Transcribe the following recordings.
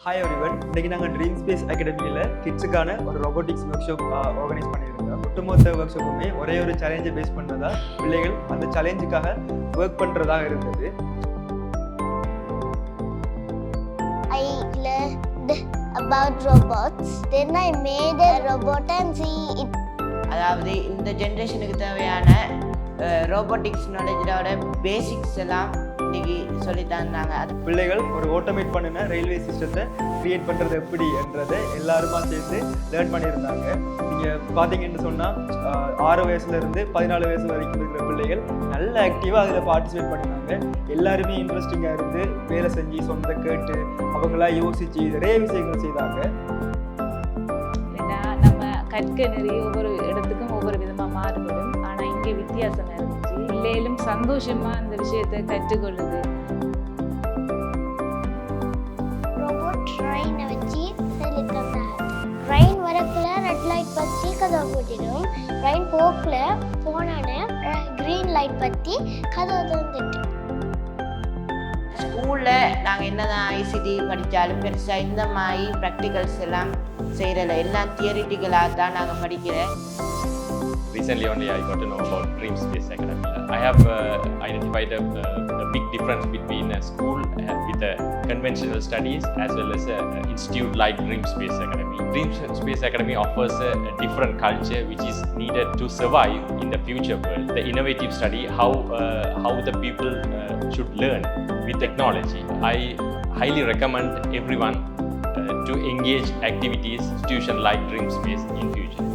Hi everyone, இன்னைக்கு நாங்கள் DreamSpace Academyல கிட்ஸுக்கான ஒரு robotics workshop ஆர்கனைஸ் பண்ணியிருந்தோம். ஒட்டுமொத்த ஒர்க்ஷாப்புமே ஒரே ஒரு சேலஞ்சை பேஸ் பண்ணதா பிள்ளைகள் அந்த சேலஞ்சுக்காக ஒர்க் பண்ணுறதாக இருந்தது. I learned about robots. Then I made a robot and see it. அதாவது இந்த ஜென்ரேஷனுக்கு தேவையான ரோபோட்டிக்ஸ் நாலேஜோட பேசிக்ஸ் எல்லாம் இன்னைக்கு சொல்லி தந்தாங்க. அது பிள்ளைகள் ஒரு ஆட்டோமேட் பண்ணின ரயில்வே சிஸ்டத்தை கிரியேட் பண்ணுறது எப்படி என்றதை எல்லாருமா சேர்ந்து லேர்ன் பண்ணியிருந்தாங்க. நீங்கள் பார்த்தீங்கன்னு சொன்னால் 6 வயசுலேருந்து 14 வயசு வரைக்கும் இருக்கிற பிள்ளைகள் நல்ல ஆக்டிவாக அதில் பார்ட்டிசிபேட் பண்ணினாங்க. எல்லாருமே இன்ட்ரெஸ்டிங்காக இருந்து வேலை செஞ்சு சொந்த கேட்டு அவங்களா யோசித்து நிறைய விஷயங்கள் செய்தாங்க. ஏன்னா நம்ம கற்க நிறைய ஒவ்வொரு இடத்துக்கும் ஒவ்வொரு விதமாக மாறுபடும். ஆனால் இங்கே வித்தியாசமாக இருந்துச்சு. பிள்ளைகளும் சந்தோஷமாக அந்த விஷயத்தை கற்றுக்கொள்ளுது. ரோபோட் ட்ரெயினை வச்சு சொல்லித்தந்தாங்க. ட்ரெயின் வரக்குள்ள ரெட் லைட் பற்றி கதவை போட்டிடும். ட்ரெயின் போக்கில் போனானே க்ரீன் லைட் பற்றி கதவை தந்துட்டு. ஸ்கூலில் நாங்கள் என்னதான் ஐசிடி படித்தாலும் பெருசாக இந்த மாதிரி ப்ராக்டிகல்ஸ் எல்லாம் செய்கிறல எல்லாம் தியரிட்டிக்கலாக தான் நாங்கள் படிக்கிறேன். Recently only I got to know about DreamSpace Academy. I have identified a big difference between a school with conventional studies as well as an institute like DreamSpace Academy. DreamSpace Academy offers a different culture which is needed to survive in the future world. The innovative study, how the people should learn with technology. I highly recommend everyone to engage activities institution like DreamSpace in future.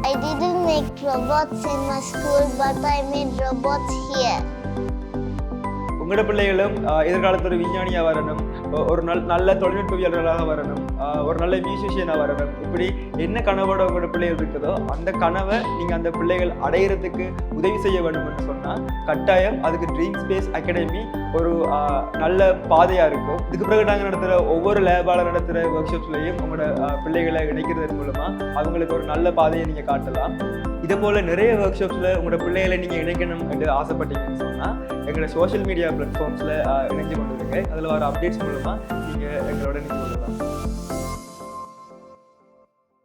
I didn't make robots in my school, but I made robots here. உங்களோட பிள்ளைகளும் எதிர்காலத்தில் ஒரு விஞ்ஞானியாக வரணும், ஒரு நல்ல தொழில்நுட்பவியலாளராக வரணும், ஒரு நல்ல மியூசிஷியனாக வரணும். இப்படி என்ன கனவோட உங்களோட பிள்ளைகள் இருக்குதோ அந்த கனவை நீங்கள் அந்த பிள்ளைகள் அடையிறதுக்கு உதவி செய்ய வேண்டும்னு சொன்னால் கட்டாயம் அதுக்கு DreamSpace Academy ஒரு நல்ல பாதையாக இருக்கும். இதுக்கு பிறகு நாங்கள் நடத்துகிற ஒவ்வொரு லேபால் நடத்துகிற ஒர்க் ஷாப்ஸ்லையும் உங்களோட பிள்ளைகளை இணைக்கிறது மூலமாக அவங்களுக்கு ஒரு நல்ல பாதையை நீங்கள் காட்டலாம். இதே போல் நிறைய ஒர்க் ஷாப்ஸில் உங்களோட பிள்ளைகளை நீங்கள் இணைக்கணும் என்று ஆசைப்பட்டீங்கன்னு சொன்னால் எங்களோட சோஷியல் மீடியா பிளாட்ஃபார்ம்ஸில் இணைஞ்சு கொண்டு இருக்கேன். அதில் வர அப்டேட்ஸ் மூலமாக நீங்கள் எங்களோட இணைஞ்சு கொள்ளலாம்.